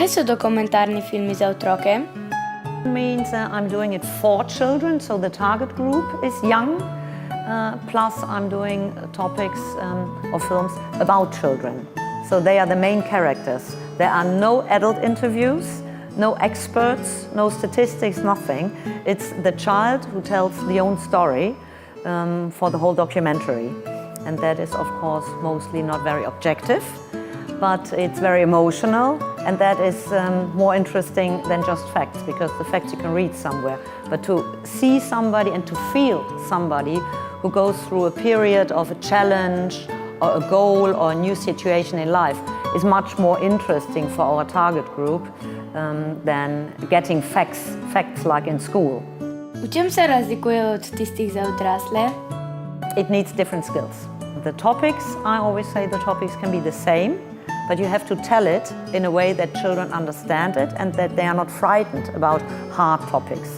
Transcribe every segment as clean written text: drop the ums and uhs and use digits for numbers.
Kaj so dokumentarni filmi za otroke? Means I'm doing it for children, so the target group is young. Plus I'm doing topics or films about children. So they are the main characters. There are no adult interviews, no experts, no statistics, nothing. It's the child who tells the own story for the whole documentary. And that is, of course, mostly not very objective, but it's very emotional, and that is more interesting than just facts, because the facts you can read somewhere. But to see somebody and to feel somebody who goes through a period of a challenge or a goal or a new situation in life is much more interesting for our target group than getting facts like in school. V čem se razlikuje od tistih za odrasle? It needs different skills. The topics, I always say the topics can be the same, but you have to tell it in a way that children understand it and that they are not frightened about hard topics.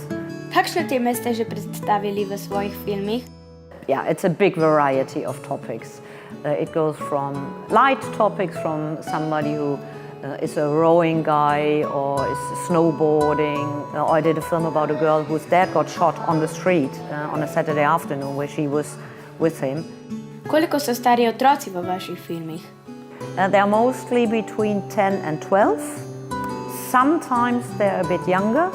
Kakšne teme ste že predstavili v svojih filmih? Yeah, it's a big variety of topics. It goes from light topics from somebody who is a rowing guy or is snowboarding. I did a film about a girl whose dad got shot on the street on a Saturday afternoon where she was with him. Koliko so stari otroci v vaših filmih? They are mostly between 10 and 12. Sometimes they're a bit younger.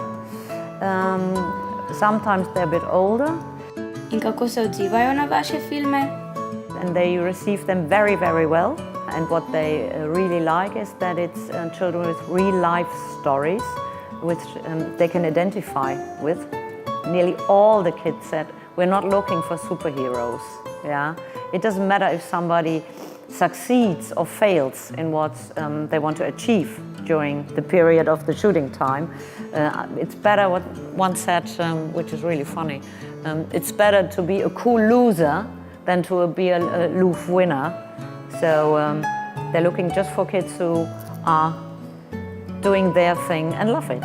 Sometimes they're a bit older. In kako se odzivajo na vaše filme? And they receive them very, very well. And what they really like is that it's children with real life stories which they can identify with. Nearly all the kids said, we're not looking for superheroes. Yeah? It doesn't matter if somebody succeeds or fails in what they want to achieve during the period of the shooting time. It's better, what one said, which is really funny, it's better to be a cool loser than to be a aloof winner. So they're looking just for kids who are doing their thing and love it.